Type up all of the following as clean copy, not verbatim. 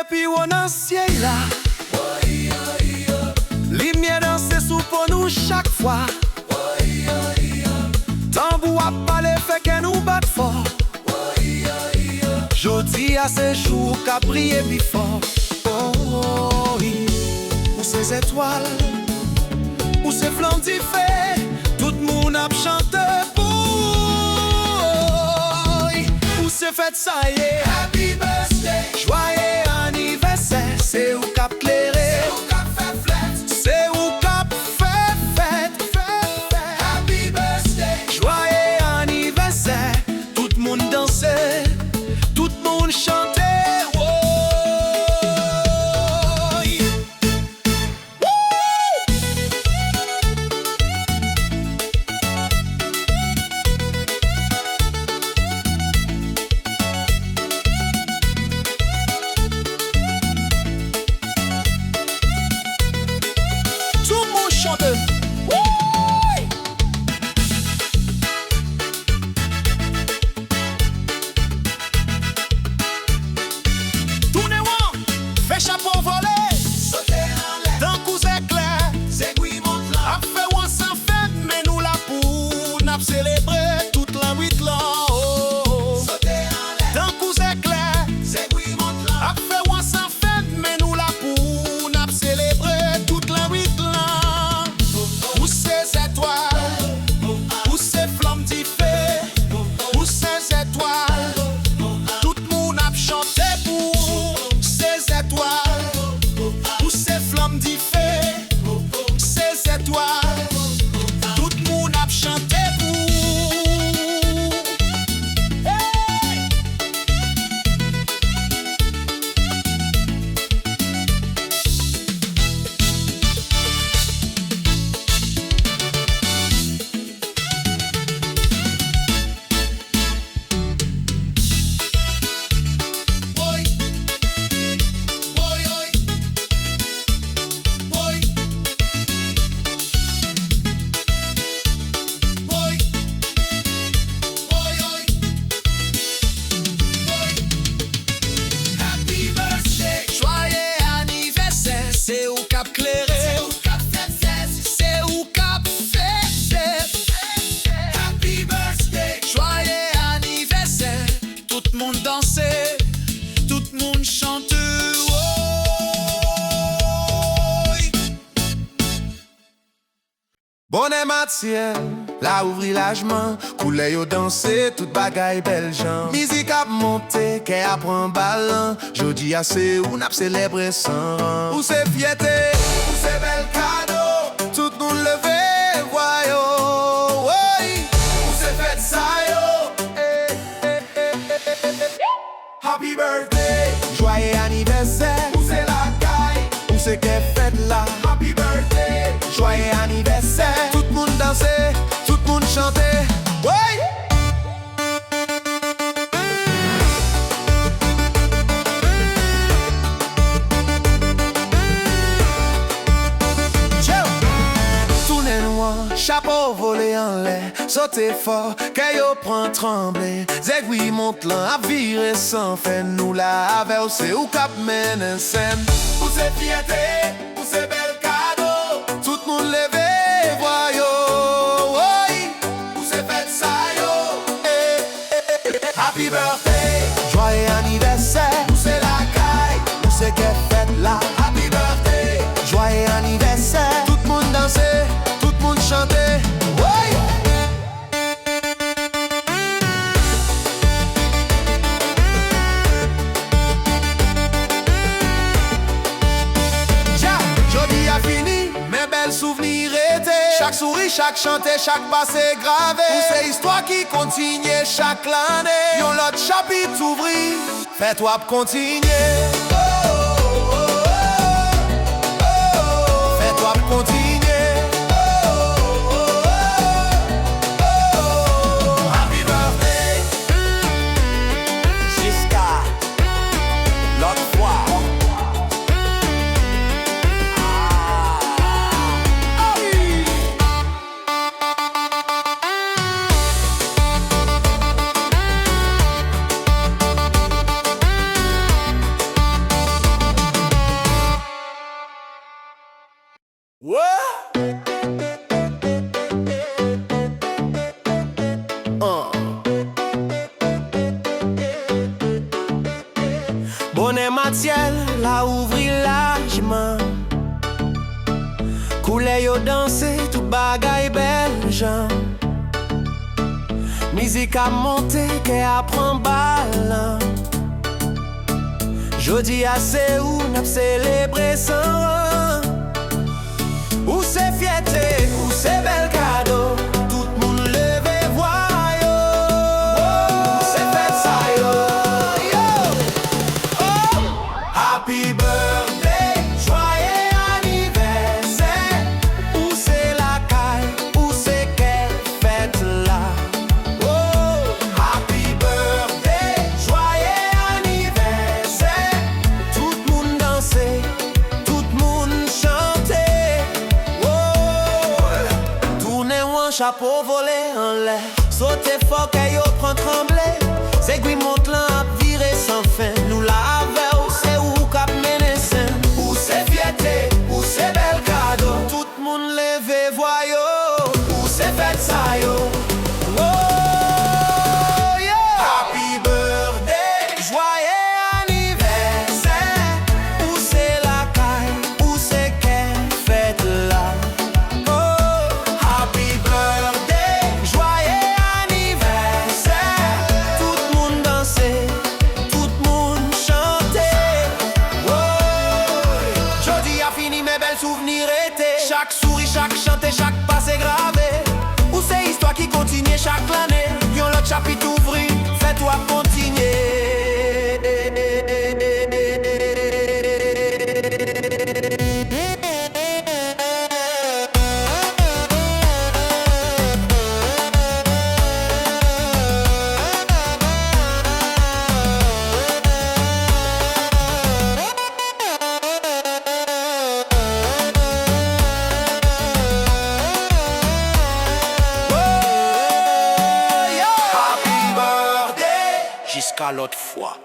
puis on en ciel là. Lumière danser sous pour nous chaque fois. Tambour a parlé fait que nous bat fort. Jodi à ces jours qu'a brillé plus fort. Oh, oui. Où ces étoiles, où ces flammes d'y fait, tout le monde a chanté pour. Où ces fêtes ça y est, happy birthday, joyeux anniversaire, c'est où cap clairé, c'est où cap fait fête, happy birthday, joyeux anniversaire, tout le monde dansait, tout le monde chantait. Chapeau volé, sauter en l'air, d'un coup éclair, zégouille monte là, a fait ou sans fête, mais nous la pour n'a célébrer toute la nuit là. Sauter en l'air, d'un coup éclair, zégouille monte là, a fait ou sans fête, mais nous la pour n'a célébrer toute la nuit là. Où ces étoiles, où ces flammes d'y fait, où ces étoiles, tout le monde a chanté pour ces étoiles. Où ces flammes d'y fait, ces étoiles, tout le monde a chanté pour. Hey! C'est où cap clairé, c'est où cap fait. Happy birthday, joyeux anniversaire. Tout le monde dansait, tout le monde chante. Bonne matière, la ouvri lagement, coulé yo danser, toute bagaille belle gens. Musique a monté, qu'elle apprend ballon. Jodi a c'est où n'a célébré sans rang. Où c'est fierté, où c'est bel cadeau, tout nous levé, voyons. Oui. Où c'est fête ça yo, happy birthday, joyeux anniversaire. Où c'est la caille, où c'est qu'elle fête là. Happy birthday, joyeux anniversaire. Tout le monde dansait, tout le monde chantait. Ouais. Tournez noir, chapeau volé en l'air, sautez fort, qu'aille prend trembler. Zégouille monte là, à virer sans fin. Nous la avec c'est où cap mène en scène. Où c'est fierté, où c'est bel cadeau, tout le monde levé. Happy birthday, joyeux anniversaire. Où c'est la caille, où c'est qu'elle fête là. Happy birthday, joyeux anniversaire. Tout le monde dansait, tout le monde chantait. Ouais. Jodi a fini, mes belles souvenirs étaient. Chaque souris, chaque chanté, chaque passé gravé. Pour ces histoires qui continuent chaque année. Yon l'autre chapitre ouvri, fais-toi continuer. Fais-toi continuer. Happy birthday. Jusqu'à l'autre fois. Bonnet matiel, la ouvri largement. Koule yo danse, tout bagay bel jan. Musique a monté, ke a pran balan. Jodi a se ou n'ap celebre san ran. Ou se fiete, ou se bel cadeau. Tout moun leve voix yo. Ou se fête sa yo. Oh! Happy birthday, joyeux anniversaire. Ou se la caille, ou se quelle fête là. Oh! Happy birthday, joyeux anniversaire. Tout moun danse, tout moun chante. Chapeau volé en l'air, sauter fort que yo prend trembler. C'est qui monte là à virer sans fin. Nous la avec c'est où cap mener sen. Ou c'est fierté, ou c'est bel cadeau. Tout le monde leve voyo. Ou c'est fête ça yo. Oh yeah. Happy birthday, joyeux anniversaire. Ou c'est la caille, ou c'est quelle fête là. Souvenir était. Chaque souris, chaque chanté, chaque passé gravé. Ou c'est histoire qui continue chaque année. Yon l'autre chapitre ouvri, fais-toi continuer. Jusqu'à l'autre fois.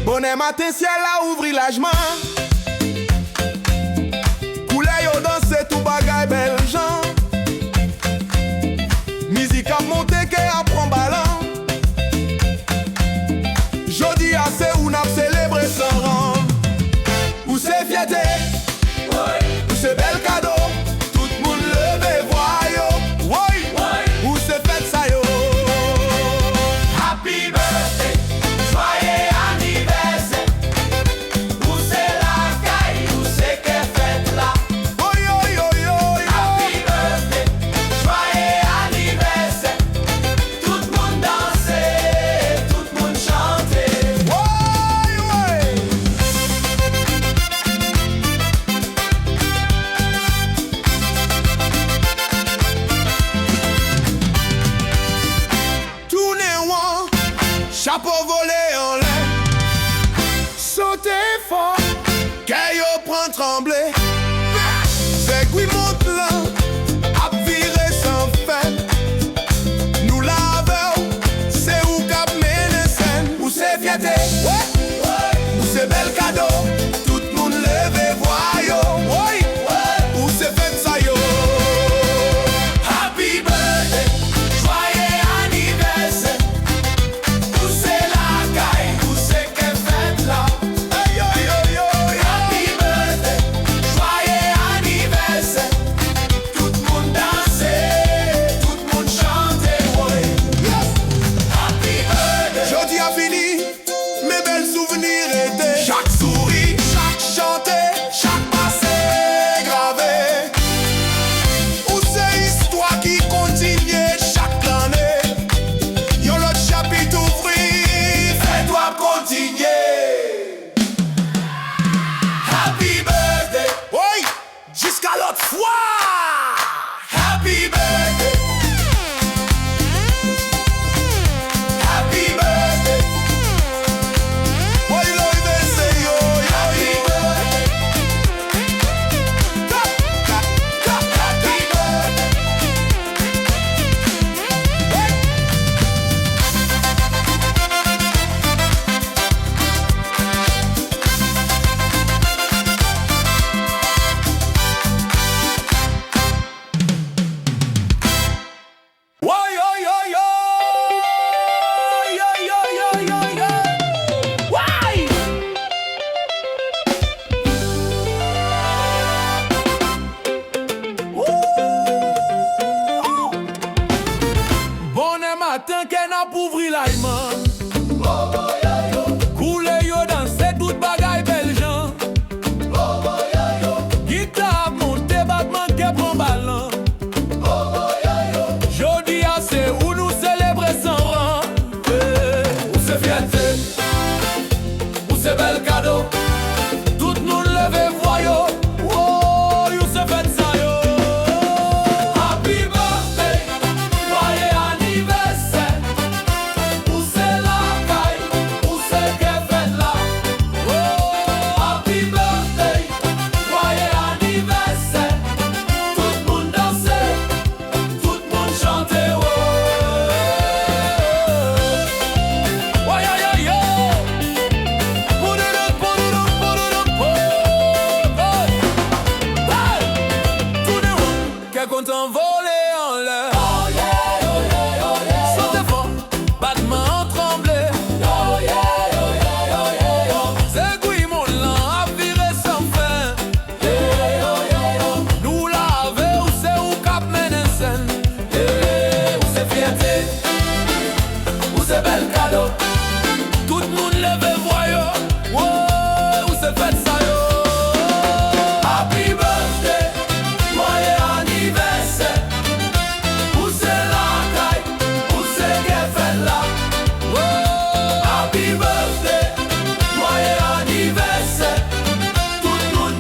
Bonnet matin ciel a ouvri largement. Koule yo danse tout bagay bel jan. Musique a monté ke a pran balan. Jodi a se ou n'ap celebre sans ran. Ou se fierté, ou se bel cadeau. Tout moun leve voix yo. Ou se fête sa yo. Happy birthday, joyeux anniversaire.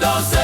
danser.